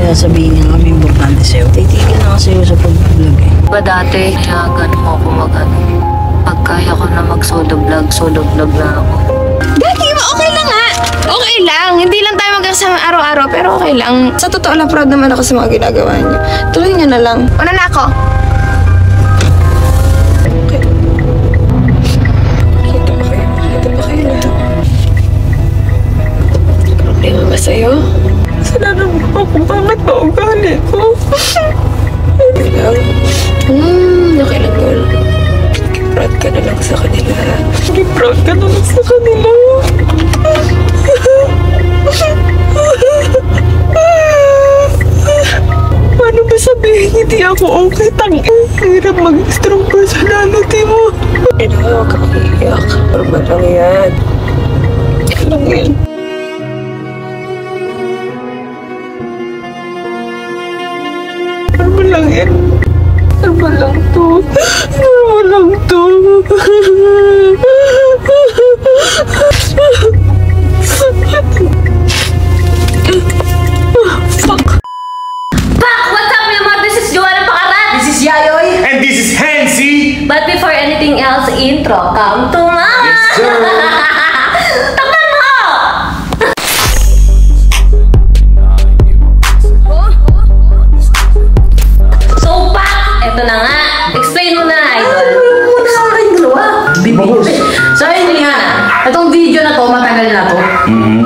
sasabihin niya kami importante sa'yo. Titigil na kasi ako sa pag-vlog eh. Diba dati, kinagan mo ako mag-ano. Pag kaya ko na mag-solo vlog na ako. Dati, okay lang nga. Okay lang. Hindi lang tayo magkasama araw-araw, pero okay lang. Sa totoo lang, proud naman ako sa mga ginagawa niyo. Tuloy niyo na lang. Una na ako. Kita ba kayo? Kita ba kayo na? Problema ba sa'yo? Salamat mo kung bakit ba ugali ko. Okay lang. Okay lang, girl. Proud ka na lang sa kanila. Proud ka na lang sa kanila. Paano ba sabihin hindi ako okay? Hirap mag-strong personality mo. Huwag ka makiiyak. Normal lang yan. Yan lang yan. Normal lang yan. Normal lang to. Normal lang to. Fuck. What's up, Mima? This is Joanna Pakarat. This is Yayoy. And this is Hansi. But before anything else, intro, come to mama. Yes, sir. Takpan mo! So, Pak, eto na nga. Explain mo na, idol. Sa akin dalawa. So ayun nga, itong video na to, matagal na to.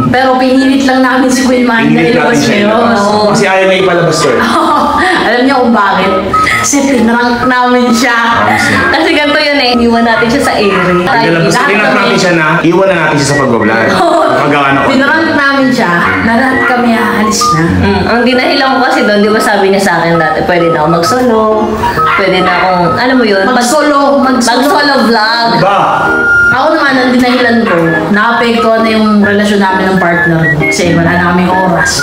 Pero pinilit lang namin si Queen Manny na ilabas ngayon. Kasi ayaw na ipalabas sir. Alam niyo kung bakit? Kasi pinrank namin siya. Kasi ganito yun eh. Iwan natin siya sa area. Pinrank natin siya na, iwan na natin siya sa pagbablog. Magawa na ko. Pinrank namin siya na lahat kami aalis na. Ang dinahilan ko kasi doon, di ba sabi niya sa akin dati, pwede na ako mag-solo, pwede na akong, ano mo yun? Mag-solo vlog. Ba? Ako naman, ang dinahilan ko, naapektuhan na yung relasyon namin ng partner ko. Kasi wala na kaming oras.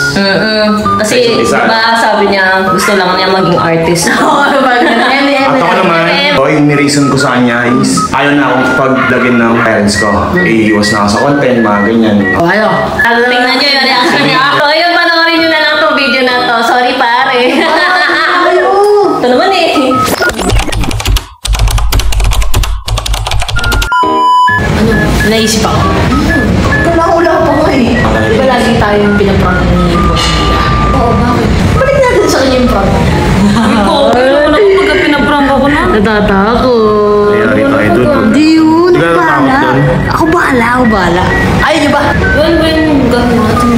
Kasi, di ba sabi niya, gusto lang niya maging artist. Oo, ano ba? At ako naman, yung nireason ko sa kanya is ayaw na akong paglagin ng parents ko. Iiwas na ako sa content, mga ganyan. O, ayo. Tingnan niyo yung reaction niya. So, yun, panoorin niyo na lang itong video na to. Sorry, pare. Ito naman eh. Naisip ako. Kalaulaw pa ko eh. Di ba lagi tayong pinaprank ni boss nila? Oo, bakit? Balik natin sa kanya yung prank. Ikaw, pero naman ako pagka pinaprank ako na. Natatakot. Kaya tayo dun. Hindi yun. Hindi ka natatakot dun? Ako bahala. Ayaw niyo ba? When gawin natin.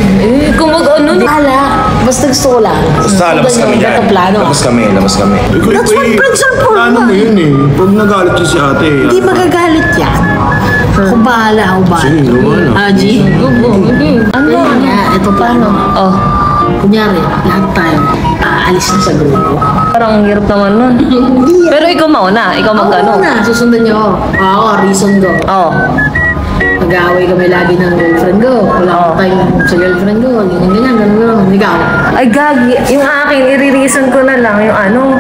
Kung mag-ano. Bahala. Basta gusto ko lang. Basta labas kami dyan. Labas kami. That's what friends are for. Ano mo yun eh? Pag nagalit si ate. Hindi magagalit yan. Ako bahala. Sige, gawa na. G? Ano? Ito plano. Oh. Kunyari, lahat tayo aalis na sa grupo. Parang ang hirap naman nun. Pero ikaw mauna. Ikaw mag-ano. Ako na, susundan niyo ako. Ako, reason ko. Oo. Mag-aaway kami lagi ng girlfriend ko. Wala akong time sa girlfriend ko. Ganyan. Ikaw. Ay, gagi. Yung akin, i-reason ko na lang yung ano.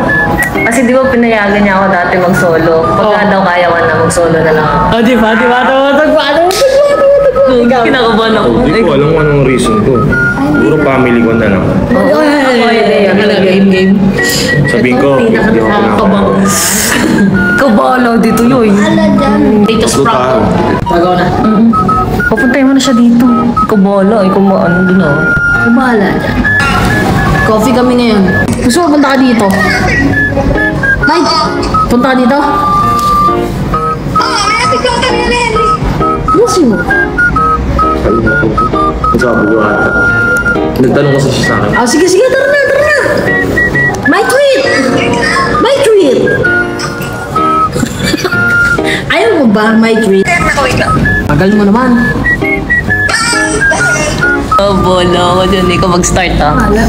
Kasi di ba pinayagan niya ako dati mag-solo. Pagka daw kaya ko na mag-solo na lang. Di ba? Ikaw. Kinakabahan ako. Hindi ko alam kung anong reason ko. Puro family ko na lang. Game. Sabihin ko, hindi ako Pinaka-nakakabang. Kabalaw dito yun. Dito sa prank ko. Magaw na. Papuntayin mo na siya dito. Kabala. Ikaw mo ano din ah. Kumala dyan. Coffee kami ngayon. Gusto mo punta ka dito? Mike! Punta ka dito? Gusto mo? Sabi ko ata. Nagtanong kasi siya sa akin. Sige, tara na. My tweet! Ayaw mo ba, my tweet? Tagal mo naman. Oh, bola ako dyan. Ikaw mag-start ah. Wala.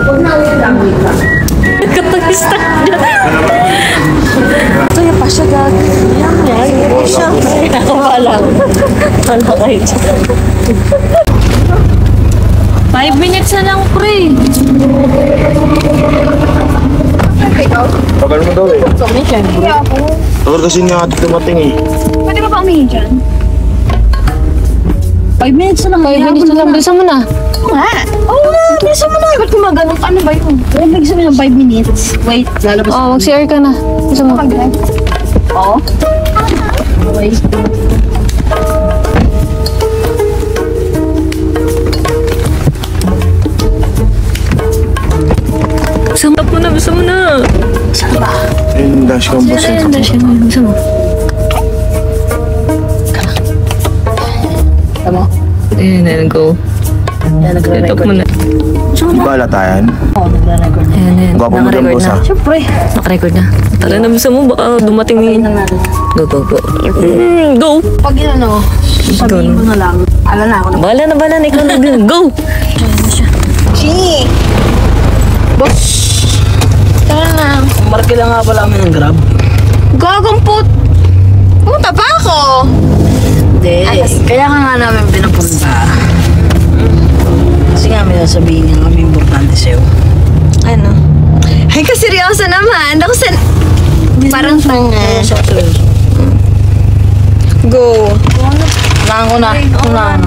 Huwag na. Wait lang. Kapag-start dyan. Kaya pa siya gagawin. Yan siya. Ako wala. Wala kayo dyan. 5 minutes na lang, pre. Tagal mo daw eh. Kami, syempre. Tagal kasi nga ate dumating eh. Pwede ka pa umihin dyan? 5 minutes na lang. 5 minutes na lang. Bilisan mo na. Nga. Oo nga, bilisan mo na. Ba't gumagano? Ano ba yun? Wala bigyan sabihin ng 5 minutes. Wait, lalabas. Oh, mag-CR ka na. Bilisan mo. Oo. Okay. Bilisan mo na. Bilisan mo na. Saan ba? Ayun, dash ko, boss. Bilisan mo. Bilisan mo. Tama? Ayan, go. Yan, Stop nagre-record. mo na. Bala tayo. Oo, nagre-record na. Ayan. Gwapo mo dyan, boss, ha? Siyempre. Naka-record na. Tara na, bilisan mo. Baka dumating Tingnan yung... natin. Go. Go! Pag yun ano, sabihin mo na lang. Alam na ako na. Bahala na. Ikaw na din. Go! Chini! Boss! Tara na. Markila nga pala kami ng Grab. Gagampot! Pumunta pa ako! Hindi. Kaya ka nga namin pinapunta. Kasi nga may sasabihin nga kami importante sa'yo. Ano? Ay, kaseryoso naman. Ako sa... Parang tanga. Seryoso. Go. Unahan ko na. Unahan.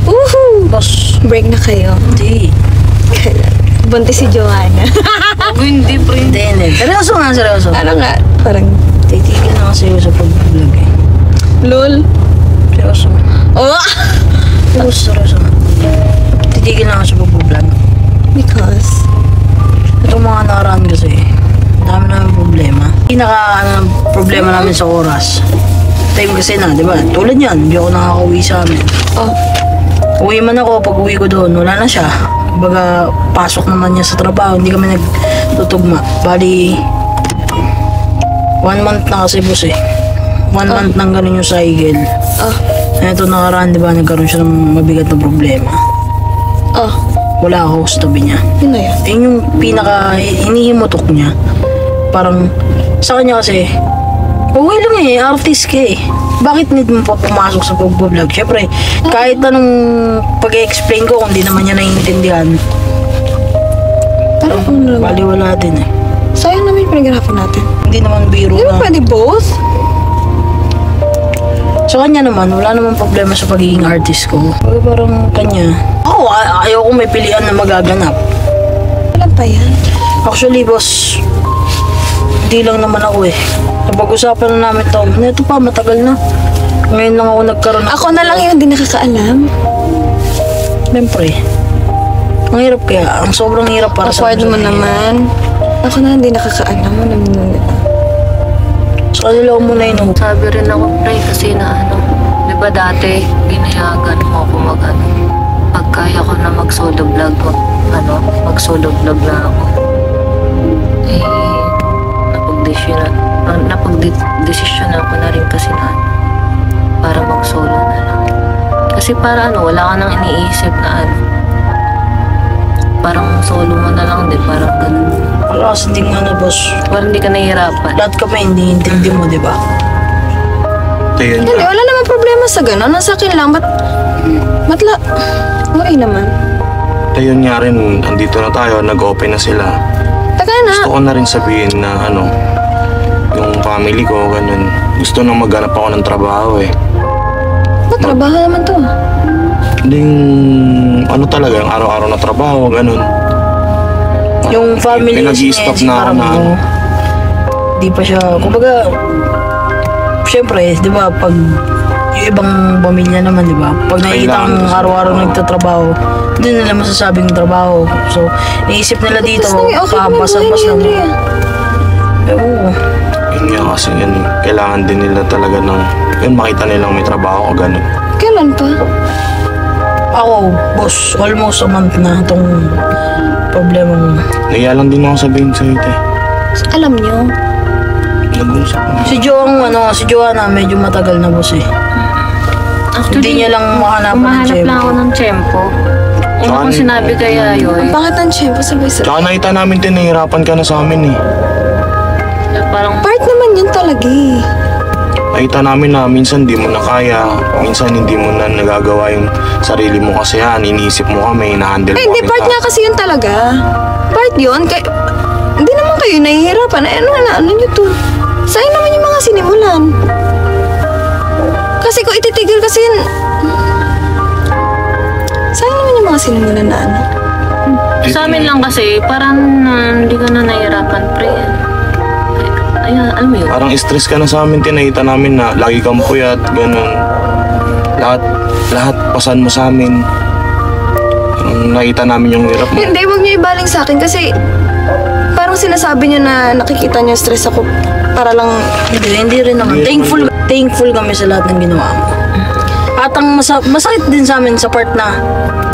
Woohoo! Boss. Break na kayo. Hindi. Buntis si Joanna. Hindi. Seryoso nga, seryoso. Ano nga? Parang... Titigil na kasi sa pag-vlog eh. Lol. Seryoso. Oh! Seryoso. Titigil na ako sa pag-vlog. Because... Itong mga nakaraan kasi, dami namin problema. Problema namin sa oras. Time kasi na, di ba? Tulad yan, hindi ako nakaka-uwi sa amin. Oh. Uwi man ako, pag uwi ko doon, wala na siya. Baga, pasok naman niya sa trabaho, hindi kami nagtutugma. Bali, 1 month na kasi boss eh. 1 month nang ganun yung cycle. Oh. Ito nakaraan, di ba, nagkaroon siya ng mabigat na problema. Oh. Wala ako sa tabi niya. Yun na yan. Yun yung pinaka hinihimutok niya. Parang sa kanya kasi, okay lang eh, artist ka eh. Bakit need mo pa pumasok sa pag-vlog? Siyempre, kahit anong pag-explain ko, kung di naman niya naiintindihan, Parang ano naman. baliwala din eh. Sayang naman yung pinaghirapan natin. Hindi naman biro Di ba na. pwede both? Sa kanya naman, wala namang problema sa pagiging artist ko. Pero parang kanya, ako, ayoko may pilian na magaganap. Walang pa yan. Actually, boss, hindi lang naman ako eh. Napag-usapan na namin to. Ito pa, matagal na. Ngayon lang ako nagkaroon ng... Ako na lang yung hindi nakakaalam. Siyempre. Ang hirap kaya. Ang sobrang hirap para sa Awkward mo naman. Ako na hindi nakakaalam. Alam mo na. Sa kanila ko muna yun. Sabi rin ako, pre, kasi na ano, di ba dati, ginayagan mo ako pag kaya ko na mag-solo vlog, mag-solo vlog na ako. Eh, napag-desisyon ako na rin kasi na para mag-solo na lang. Kasi para wala ka nang iniisip na parang solo mo na lang, di parang ganun. Wala kasi din nga na, boss. Parang hindi ka nahihirapan. Lahat kami hindi intindi mo, di ba? Ayun Hindi, wala naman problema sa gano'n. Nasa akin lang. Okay naman. Ayun nga rin, andito na tayo, nag-open na sila. Taga na. Gusto ko na rin sabihin na yung family ko, ganun. Gusto nang maghanap ako ng trabaho eh. Trabaho naman to. Hindi yung talaga, yung araw-araw na trabaho, ganun. Yung family Pinag-i-stop kasi na ako parang na di pa siya, kumbaga, syempre, di ba, pag yung ibang pamilya naman, di ba, pag nakikita kang Kailangan. araw-araw nagtatrabaho, hindi nila masasabing trabaho. So, iisip nila dito, Okay naman pahampas-hampas buhay ni lang. Andrea. Oo. Yun nga kasi yun, kailangan din nila talaga yun, makita nilang may trabaho o ganun. Kailan pa? Ako, boss, almost a month na itong problema mo. Naiya lang din ako sabihin sa'yo, te. Alam nyo. Nag-uusap na. Si Joanna, medyo matagal na, boss eh. Hindi niya lang makahanapan ng Umahanap tiyempo. lang ako ng tiyempo. Una kong sinabi kay Ayoy, Bakit ang tiyempo sabay-sabay? Tsaka nakita namin, te, nahihirapan ka na sa amin eh. parang Part naman yun talaga eh. Nakita namin na minsan di mo na kaya, minsan hindi mo na nagagawa yung sarili mo kasi iniisip mo kami, na-handle Eh, mo hindi, kami. part nga kasi yun talaga. Part yun, hindi naman kayo nahihirapan. Ano nyo to? Sayang naman yung mga sinimulan. Kasi kung ititigil kasi yun, sinimulan na ano? Sa amin lang kasi, parang hindi ka na nahihirapan, pre. Ay, alam mo yun? Parang stress ka na sa amin, tinakita namin na lagi kang puyat, ganun. Lahat pasan mo sa amin. Nakita namin yung hirap mo. Hindi, huwag niyo ibaling sa akin kasi parang sinasabi niyo na nakikita niyo stress ako para lang... Hindi rin naman. Thankful kami sa lahat ng ginawa mo. At ang masakit din sa amin sa part na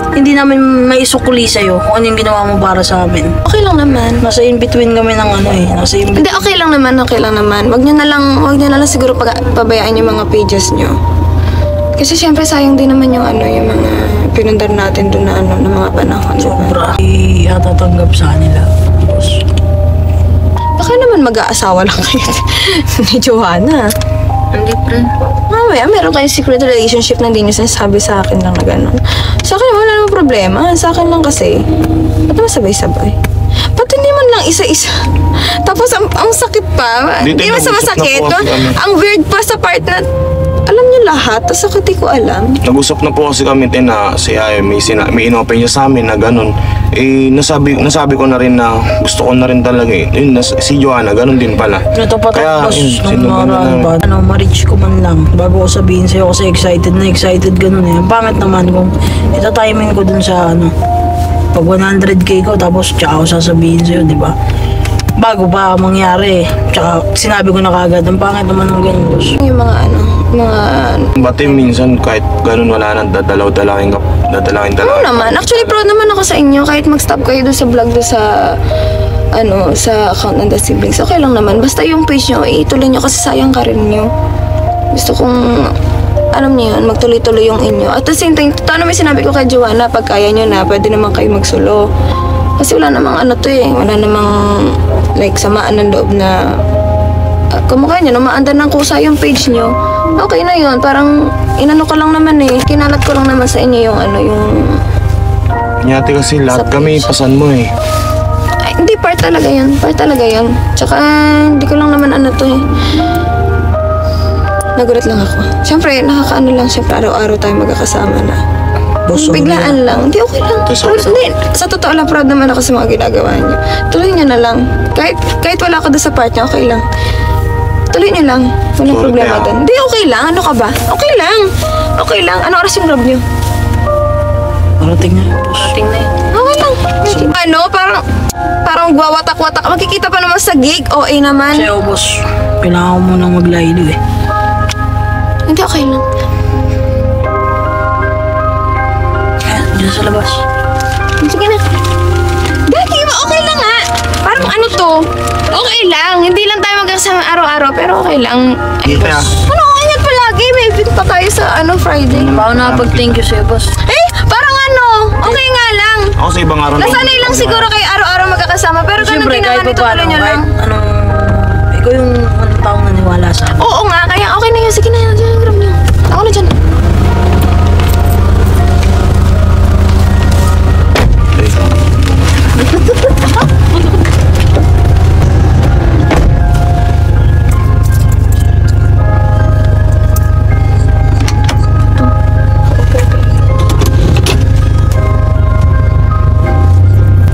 hindi namin maisukuli sa'yo kung ano yung ginawa mo para sa amin. Okay lang naman. Nasa in-between kami ng ano eh. Nasa in-between. Hindi, okay lang naman. Wag niyo na lang siguro pabayaan yung mga pages niyo. Kasi syempre sayang din naman yung ano, yung mga pinundar natin doon na ano, ng mga panahon. Sobra. Itatanggap sa kanila. Baka naman mag-aasawa lang kayo ni Joanna. Hindi, pre. Mamaya, meron kayong secret relationship na hindi niyo sinasabi sa akin lang na gano'n. Sa akin wala namang problema. Sa akin lang kasi, ba't naman sabay-sabay? Ba't hindi man lang isa-isa? Tapos ang sakit pa. Hindi man sa masakit. Ang weird pa sa part na alam niyo lahat, tapos sakit di ko alam. Nag-usap na po kasi kami na si Ay may inopen niya sa amin na ganun. Eh, nasabi ko na rin na gusto ko na rin talaga eh. Yun, si Joanna, ganun din pala. Ito pa tapos ng maraan ba? Ma-reach ko man lang bago ko sabihin sa'yo kasi excited ganun eh. Ang pangit naman kung itatiming ko dun sa ano, pag 100k ko tapos tsaka ako sasabihin sa'yo, di ba? Bago pa mangyari. Tsaka sinabi ko na kagad, ang pangit naman ng ganun, boss. Yung mga Bati minsan kahit ganun wala nang dadalaw-dalawin Oo naman. Actually, proud naman ako sa inyo. Kahit mag-stop kayo doon sa vlog doon sa account ng The Siblings. Okay lang naman. Basta yung page nyo, ituloy nyo kasi sayang ka rin nyo. Gusto kong, alam niyo yun, magtuloy-tuloy yung inyo. At the same time, totoo naman sinabi ko kay Joanna, pag kaya nyo na, pwede naman kayo magsulo. Kasi wala namang ano to eh. Wala namang like samaan ng loob na kumukha nyo, umaandar ng kusa yung page nyo. Okay na yun. Parang inano ko lang naman eh. Kinalat ko lang naman sa inyo yung ano, yung... Nyati kasi lahat kami pasan mo eh. Ay, hindi, part talaga yun. Tsaka, hindi ko lang naman ano to eh. Nagulat lang ako. Siyempre, nakakaano lang. Siyempre, araw-araw tayo magkakasama na. Boss, Biglaan lang. Hindi, okay lang. Hindi, sa totoo lang, proud naman ako sa mga ginagawa niyo. Tuloy niyo na lang. Kahit wala ka doon sa part niya, okay lang. Tuloy niyo lang. Walang problema doon. Hindi, okay lang. Ano ka ba? Okay lang. Ano oras yung grab niyo? Parating na yun, boss. Parating na yun. Okay lang. Ano, parang gwawatak-watak. Makikita pa naman sa gig. OA naman. Sa'yo, boss. Kailangan ko munang maglaylo eh. Hindi, okay lang. Diyan sa labas. Sige na. Dagi, okay lang ha. Parang ano to? Okay lang. Hindi lang tayo magkasama araw-araw, pero okay lang. Kita ah. Ano, ingat palagi. May event pa tayo sa Friday. Baka nakapag-thank you sa'yo, boss. Eh, parang ano, okay nga lang. Ako sa ibang araw. Nasanay lang siguro kayo araw-araw magkakasama, pero ganun din naman ito tuloy nyo lang. Ikaw yung unang taong naniwala sa akin. Oo nga, kaya okay na yun. Sige na, dyan yung grab nyo. Ako na dyan.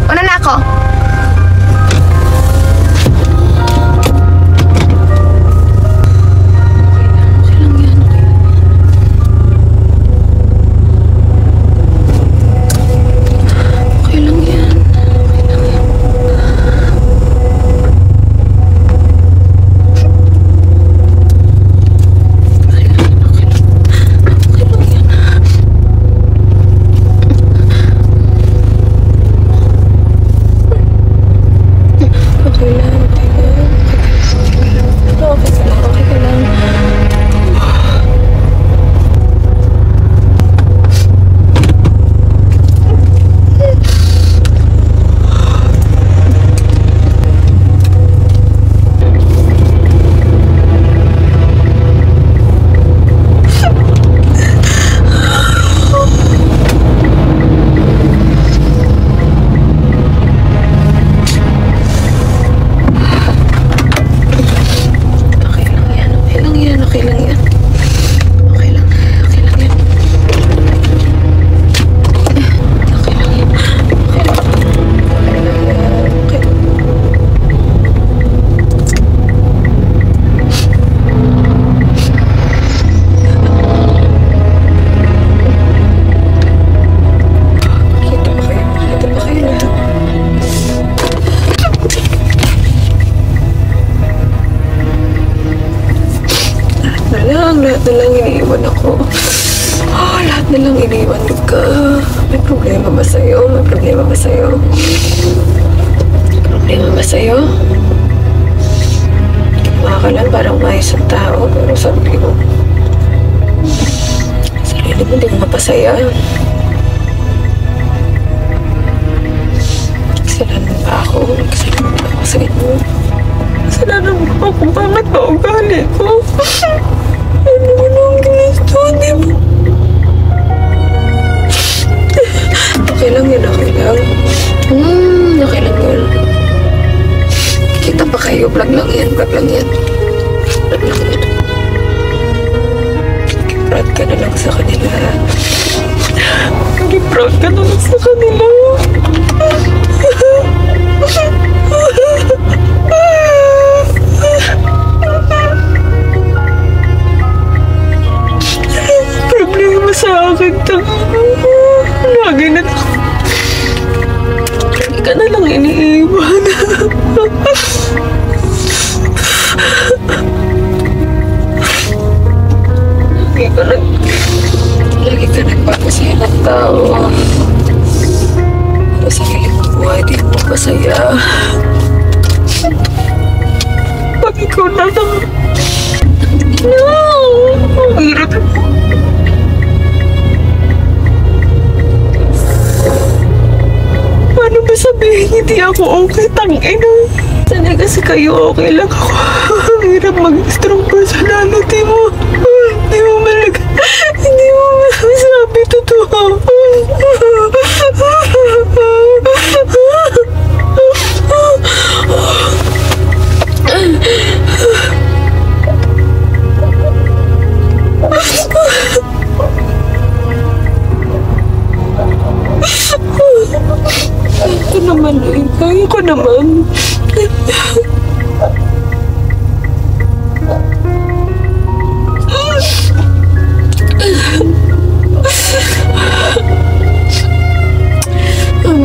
Una na ako. nalang iniwan ka. May problema ba sa'yo? May problema ba sa'yo? Problema ba sa'yo? Ginawa ka lang parang maayos ang tao, pero sabi mo, sarili mo di mo mapasaya. Kasalanan ba ako? Kasalanan ba ako sa inyo? Kasalanan ba ako? Bakit ba ugali ko? Ano mo nang ginusto? Di mo? Okay lang yun, okay lang. Okay lang yun. Kita pa kayo, vlog lang yan, vlog lang yan. Vlog lang yan. Proud ka na lang sa kanila. Proud ka na lang sa kanila. Problema sa akin to. Lagi na lagi ka na lang iniiwan. Lagi ka nagpapasaya ng tao. Sa sarili mo buhay, di mo masaya. Pag ikaw na lang. No! Ang hirap. Paano ba sabihin hindi ako okay? Tangina. Sanay kasi kayo okay lang ako. Ang hirap mag-strong personality mo. Hindi mo malaga. Hindi mo masabi totoo. Kaya ko naman eh. Kaya ko naman.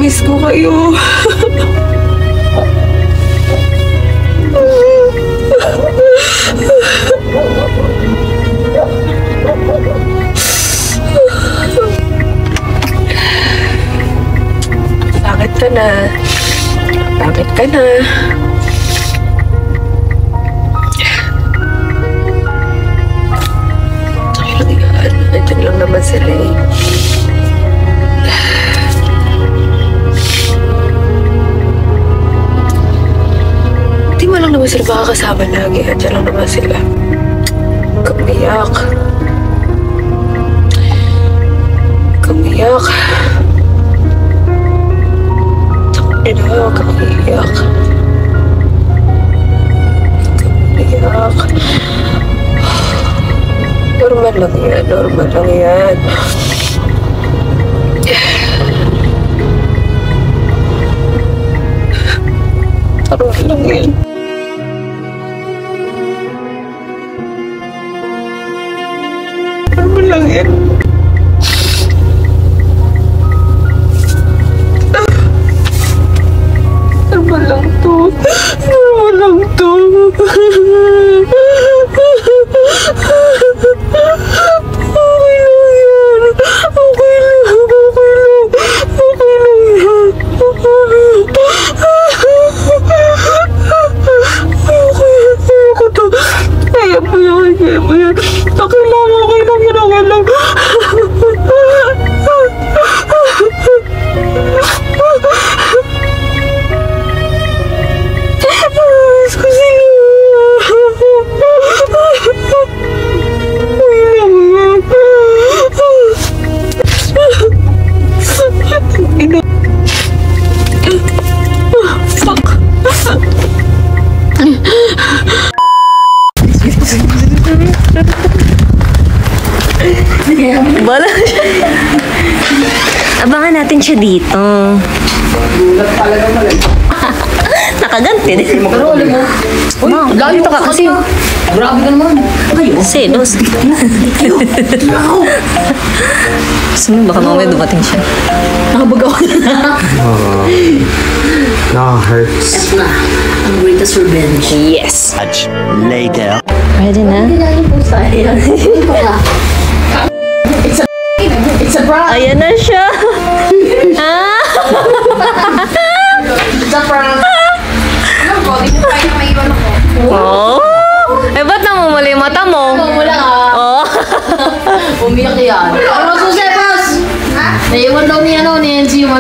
Miss ko kayo. Bakit ka na? Bakit ka na? Nandiyan lang naman sila eh. Di mo lang naman sila makakasama lagi. Nandiyan lang naman sila. Kamiyak. Kamiyak. Kamiyak. Kamiyak. Kamiyak. Normal lang yan. Normal lang yan. Normal lang yan. Normal lang yan. Normal lang to. Normal lang to. Okay lang yan. Okay lang. Okay lang. Okay lang yan. Ayoko to. Kaya mo yan. Kaya mo yan. Okay lang. Okay lang yan. Okay lang. Bala. Abangan natin siya dito. Nakaganti din. Pero alam mo, uy, layo dito ka kasi. Grabe ka naman. Kayo. Selos. Gusto mo, baka mamaya dumating siya. Nakabag ako na. Hurts. Na, ang greatest revenge. Yes. Much later. Pwede na? Hindi na yung pusa. Ito ka. It's a prank! Ayan na siya. Ah! It's a prank! Ano po? Di mo kaya maiwan ako. Oh! Eh, ba't namumula yung mata mo? Wala ka! Oh! Umiyak yan. Ano susi, boss? Ha? Naiwan daw ni NC yung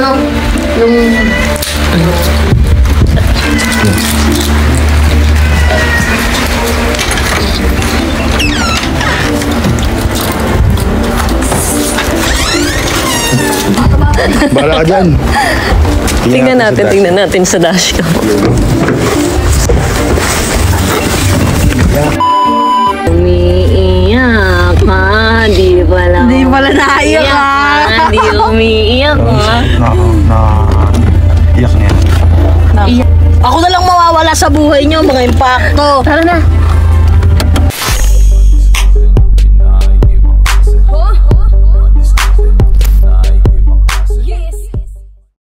yung... Bala ka dyan. Tingnan natin sa dashcam. Umiiyak ka, di pala. Hindi pala naiyak ka. Di umiiyak ka. Iyak niya. Ako na lang mawawala sa buhay niyo, mga impacto. Tara na.